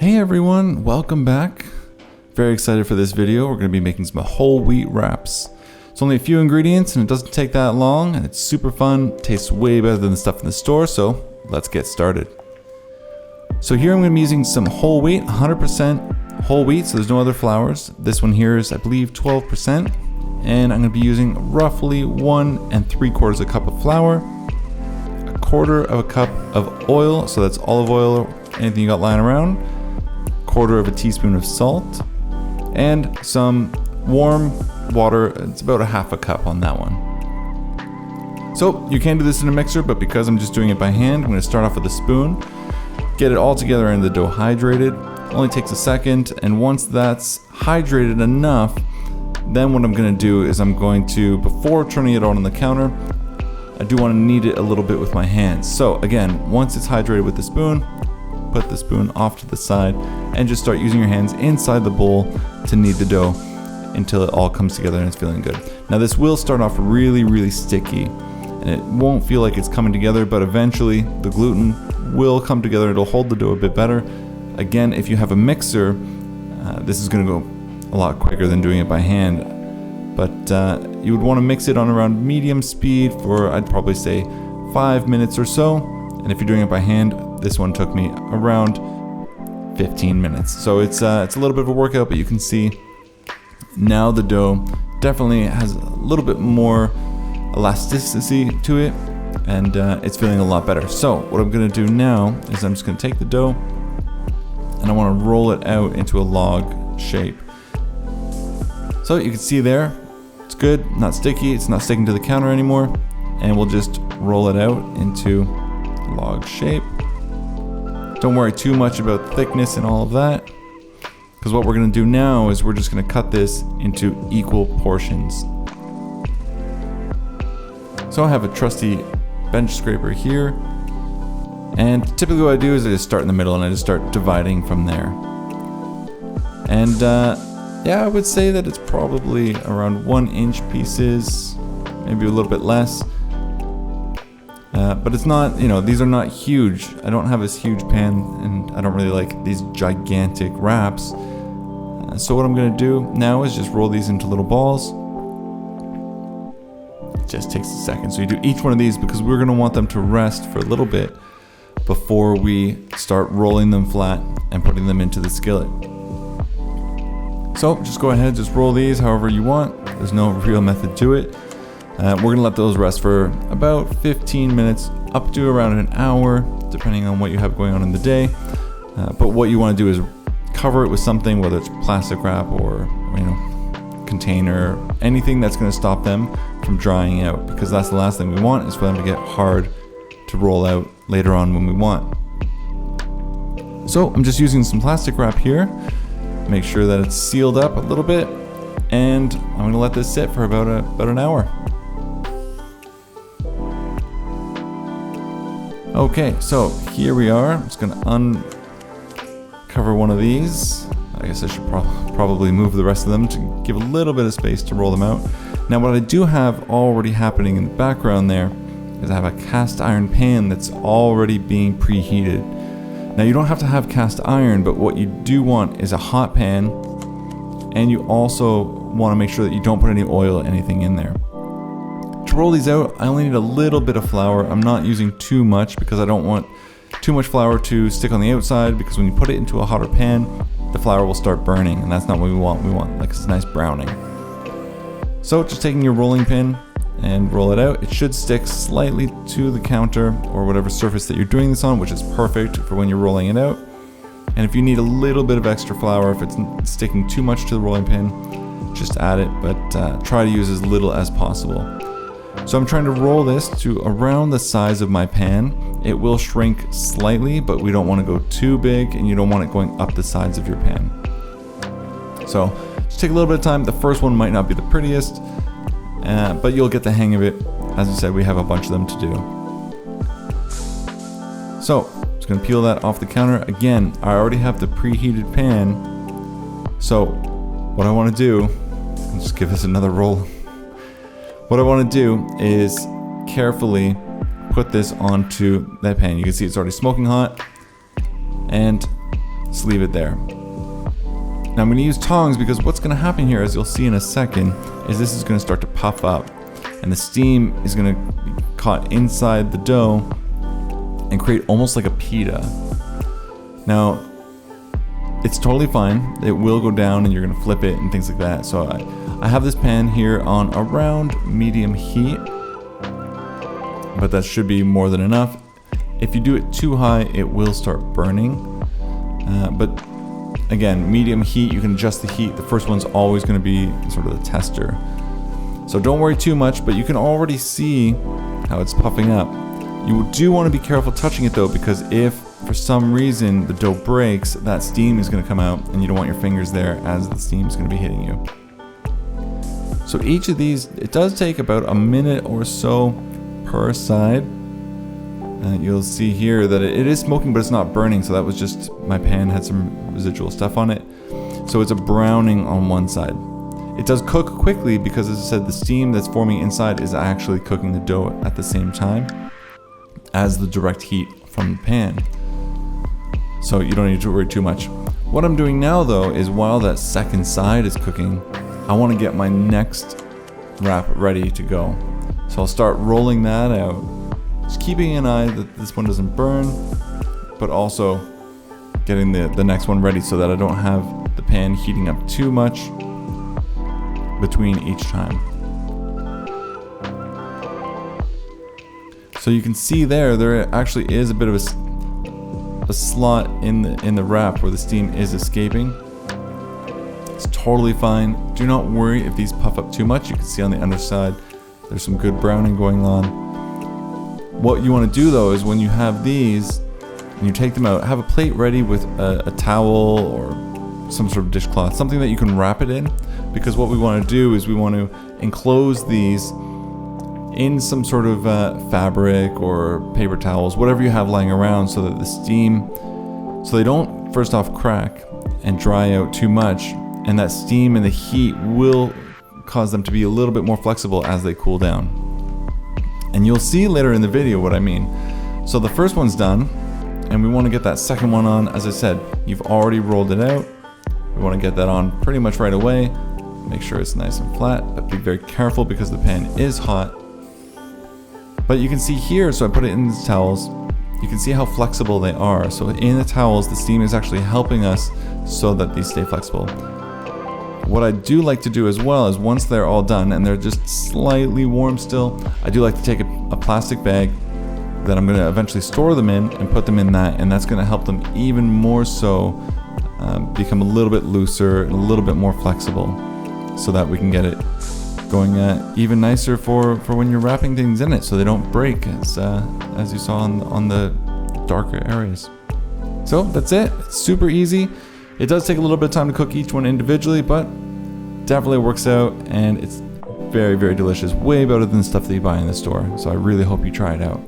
Hey everyone, welcome back. Very excited for this video. We're going to be making some whole wheat wraps. It's only a few ingredients and it doesn't take that long and it's super fun. Tastes way better than the stuff in the store, so let's get started. So here I'm going to be using some whole wheat, 100% whole wheat, so there's no other flours. This one here is, I believe, 12%. And I'm going to be using roughly 1 3/4 cup of flour, 1/4 cup of oil, so that's olive oil or anything you got lying around, 1/4 teaspoon of salt, and some warm water. It's about 1/2 cup on that one. So you can do this in a mixer, but because I'm just doing it by hand, I'm going to start off with a spoon, get it all together and the dough hydrated. It only takes a second, and once that's hydrated enough, then what I'm going to do is I'm going to, before turning it on the counter, I do want to knead it a little bit with my hands. So again, once it's hydrated with the spoon, put the spoon off to the side and just start using your hands inside the bowl to knead the dough until it all comes together and it's feeling good. Now this will start off really sticky and it won't feel like it's coming together, but eventually the gluten will come together. It'll hold the dough a bit better. Again, if you have a mixer, this is going to go a lot quicker than doing it by hand, but you would want to mix it on around medium speed for, I'd probably say, 5 minutes or so. And if you're doing it by hand, this one took me around 15 minutes. So it's a little bit of a workout, but you can see now the dough definitely has a little bit more elasticity to it, and it's feeling a lot better. So what I'm going to do now is I'm just going to take the dough and I want to roll it out into a log shape. So you can see there, it's good, not sticky, it's not sticking to the counter anymore, and we'll just roll it out into log shape. Don't worry too much about thickness and all of that, because what we're going to do now is we're just going to cut this into equal portions. So I have a trusty bench scraper here, and typically what I do is I just start in the middle and I just start dividing from there. And yeah, I would say that it's probably around 1-inch pieces, maybe a little bit less. But it's not, these are not huge. I don't have this huge pan and I don't really like these gigantic wraps. So what I'm going to do now is just roll these into little balls. It just takes a second. So you do each one of these because we're going to want them to rest for a little bit before we start rolling them flat and putting them into the skillet. So just go ahead, just roll these however you want. There's no real method to it. We're going to let those rest for about 15 minutes, up to around an hour, depending on what you have going on in the day. But what you want to do is cover it with something, whether it's plastic wrap or container, anything that's going to stop them from drying out, because that's the last thing we want, is for them to get hard to roll out later on when we want. So I'm just using some plastic wrap here. Make sure that it's sealed up a little bit, and I'm going to let this sit for about an hour. Okay, so here we are. I'm just going to uncover one of these. I guess I should probably move the rest of them to give a little bit of space to roll them out. Now what I do have already happening in the background there is I have a cast iron pan that's already being preheated. Now you don't have to have cast iron, but what you do want is a hot pan, and you also want to make sure that you don't put any oil or anything in there. To roll these out, I only need a little bit of flour. I'm not using too much because I don't want too much flour to stick on the outside, because when you put it into a hotter pan, the flour will start burning, and that's not what we want. We want like a nice browning. So just taking your rolling pin and roll it out. It should stick slightly to the counter or whatever surface that you're doing this on, which is perfect for when you're rolling it out. And if you need a little bit of extra flour, if it's sticking too much to the rolling pin, just add it, but try to use as little as possible. So I'm trying to roll this to around the size of my pan. It will shrink slightly, but we don't want to go too big, and you don't want it going up the sides of your pan. So just take a little bit of time. The first one might not be the prettiest, but you'll get the hang of it. As I said, we have a bunch of them to do. So I'm just going to peel that off the counter. Again, I already have the preheated pan. So what I want to do, I'll just give this another roll. What I want to do is carefully put this onto that pan. You can see it's already smoking hot, and Just leave it there. Now I'm going to use tongs because what's going to happen here, as you'll see in a second, is this is going to start to puff up. And the steam is going to be caught inside the dough and create almost like a pita. Now, it's totally fine. It will go down and you're going to flip it and things like that. So I have this pan here on around medium heat, but that should be more than enough. If you do it too high, it will start burning. But again, medium heat, you can adjust the heat. The first one's always going to be sort of the tester. So don't worry too much, but you can already see how it's puffing up. You do want to be careful touching it though, because if for some reason the dough breaks, that steam is going to come out and you don't want your fingers there as the steam is going to be hitting you. So each of these, it does take about a minute or so per side. You'll see here that it is smoking, but it's not burning. So that was just, my pan had some residual stuff on it. So it's a browning on one side. It does cook quickly because, as I said, the steam that's forming inside is actually cooking the dough at the same time as the direct heat from the pan. So you don't need to worry too much. What I'm doing now though is while that second side is cooking, I want to get my next wrap ready to go. So I'll start rolling that out, just keeping an eye that this one doesn't burn, but also getting the next one ready so that I don't have the pan heating up too much between each time. So you can see there actually is a bit of a slot in the wrap where the steam is escaping. It's totally fine. Do not worry if these puff up too much. You can see on the underside there's some good browning going on. What you want to do though is when you have these and you take them out, have a plate ready with a towel or some sort of dishcloth, something that you can wrap it in, because what we want to do is we want to enclose these in some sort of fabric or paper towels, whatever you have lying around, so that the steam, so they don't first off crack and dry out too much, and that steam and the heat will cause them to be a little bit more flexible as they cool down. And you'll see later in the video what I mean. So the first one's done, and we want to get that second one on. As I said, you've already rolled it out. We want to get that on pretty much right away. Make sure it's nice and flat, but be very careful because the pan is hot. But you can see here, so I put it in the towels, you can see how flexible they are. So in the towels, the steam is actually helping us so that these stay flexible. What I do like to do as well is once they're all done and they're just slightly warm still, I do like to take a plastic bag that I'm going to eventually store them in and put them in that, and that's going to help them even more so become a little bit looser and a little bit more flexible, so that we can get it going even nicer for when you're wrapping things in it, so they don't break as you saw on the darker areas. So that's it. It's super easy. It does take a little bit of time to cook each one individually, but definitely works out, and it's very, very delicious. Way better than stuff that you buy in the store. So I really hope you try it out.